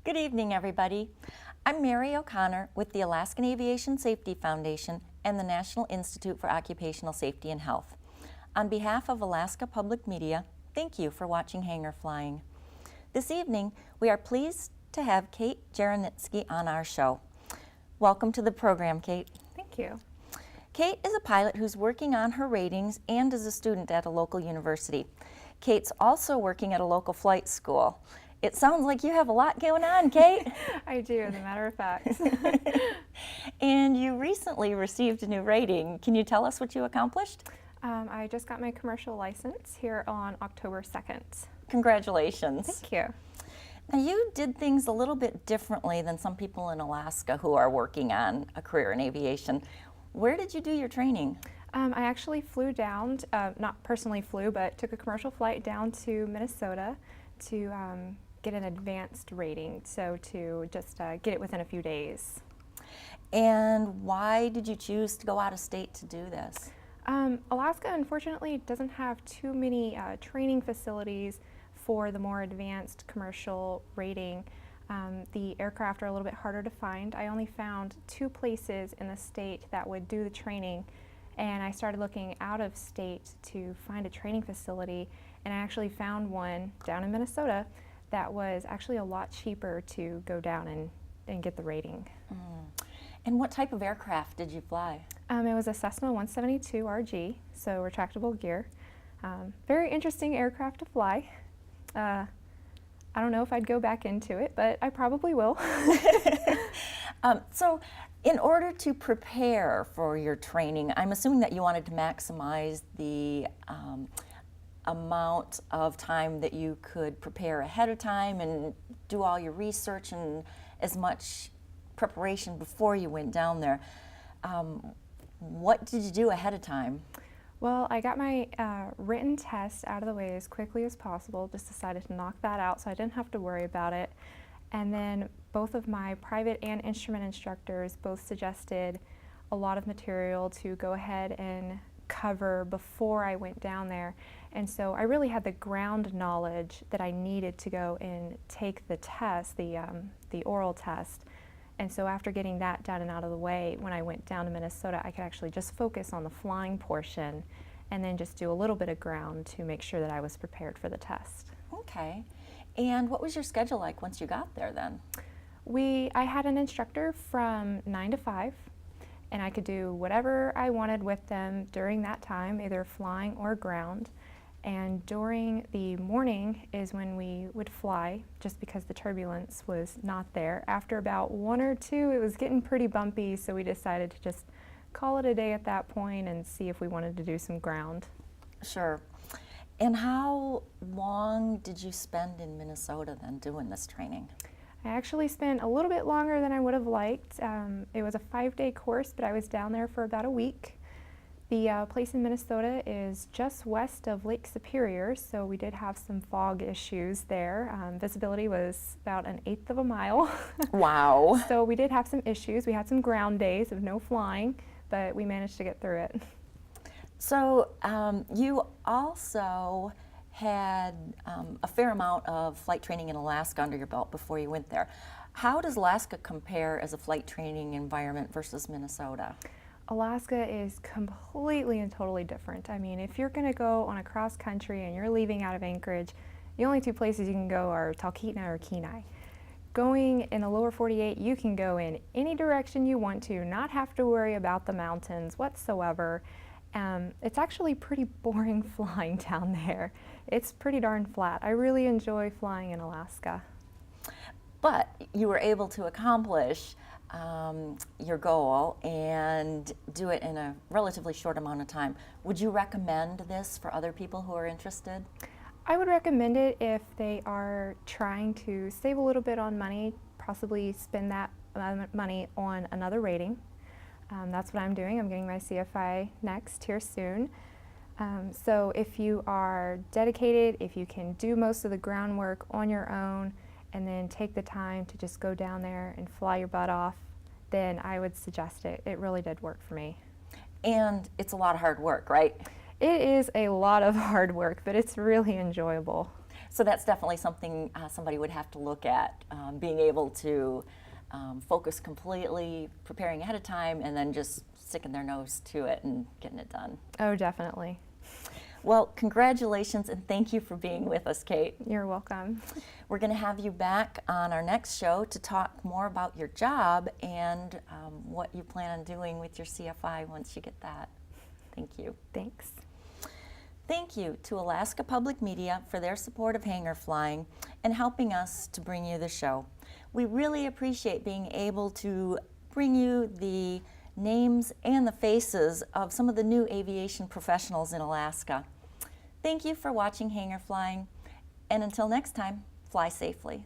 Good evening, everybody. I'm Mary O'Connor with the Alaskan Aviation Safety Foundation and the National Institute for Occupational Safety and Health. On behalf of Alaska Public Media, thank you for watching Hangar Flying. This evening, we are pleased to have Kate Jaronitzky on our show. Welcome to the program, Kate. Thank you. Kate is a pilot who's working on her ratings and is a student at a local university. Kate's also working at a local flight school. It sounds like you have a lot going on, Kate. I do, as a matter of fact. And you recently received a new rating. Can you tell us what you accomplished? I just got my commercial license here on October 2nd. Congratulations. Thank you. Now, you did things a little bit differently than some people in Alaska who are working on a career in aviation. Where did you do your training? I actually flew down, not personally flew, but took a commercial flight down to Minnesota to get an advanced rating, so to just get it within a few days. And why did you choose to go out of state to do this? Alaska, unfortunately, doesn't have too many training facilities for the more advanced commercial rating. The aircraft are a little bit harder to find. I only found 2 places in the state that would do the training, and I started looking out of state to find a training facility, and I actually found one down in Minnesota that was actually a lot cheaper to go down and get the rating. And what type of aircraft did you fly? It was a Cessna 172 RG, so retractable gear. Very interesting aircraft to fly. I don't know if I'd go back into it, but I probably will. So in order to prepare for your training, I'm assuming that you wanted to maximize the amount of time that you could prepare ahead of time and do all your research and as much preparation before you went down there. What did you do ahead of time? Well, I got my written test out of the way as quickly as possible, just decided to knock that out so I didn't have to worry about it. And then both of my private and instrument instructors both suggested a lot of material to go ahead and cover before I went down there. And so I really had the ground knowledge that I needed to go and take the test, the oral test. And so after getting that done and out of the way, when I went down to Minnesota, I could actually just focus on the flying portion and then just do a little bit of ground to make sure that I was prepared for the test. Okay. And what was your schedule like once you got there then? I had an instructor from 9 to 5, and I could do whatever I wanted with them during that time, either flying or ground. And during the morning is when we would fly, just because the turbulence was not there. After about 1 or 2, it was getting pretty bumpy, so we decided to just call it a day at that point and see if we wanted to do some ground. Sure. And how long did you spend in Minnesota then doing this training? I actually spent a little bit longer than I would have liked. It was a 5-day course, but I was down there for about a week. The place in Minnesota is just west of Lake Superior, so we did have some fog issues there. Visibility was about 1/8 of a mile. Wow. So we did have some issues. We had some ground days of no flying, but we managed to get through it. So you also had a fair amount of flight training in Alaska under your belt before you went there. How does Alaska compare as a flight training environment versus Minnesota? Alaska is completely and totally different. I mean, if you're going to go on a cross country and you're leaving out of Anchorage, the only 2 places you can go are Talkeetna or Kenai. Going in the lower 48, you can go in any direction you want to, not have to worry about the mountains whatsoever. It's actually pretty boring flying down there. It's pretty darn flat. I really enjoy flying in Alaska. But you were able to accomplish your goal and do it in a relatively short amount of time. Would you recommend this for other people who are interested? I would recommend it if they are trying to save a little bit on money, possibly spend that money on another rating. That's what I'm doing. I'm getting my CFI next here soon. So if you are dedicated, if you can do most of the groundwork on your own and then take the time to just go down there and fly your butt off, then I would suggest it. It really did work for me. And it's a lot of hard work, right? It is a lot of hard work, but it's really enjoyable. So that's definitely something somebody would have to look at, being able to focus completely, preparing ahead of time, and then just sticking their nose to it and getting it done. Oh, definitely. Well, congratulations and thank you for being with us, Kate. You're welcome. We're going to have you back on our next show to talk more about your job and what you plan on doing with your CFI once you get that. Thank you. Thanks. Thank you to Alaska Public Media for their support of Hangar Flying and helping us to bring you the show. We really appreciate being able to bring you the names and the faces of some of the new aviation professionals in Alaska. Thank you for watching Hangar Flying, and until next time, fly safely.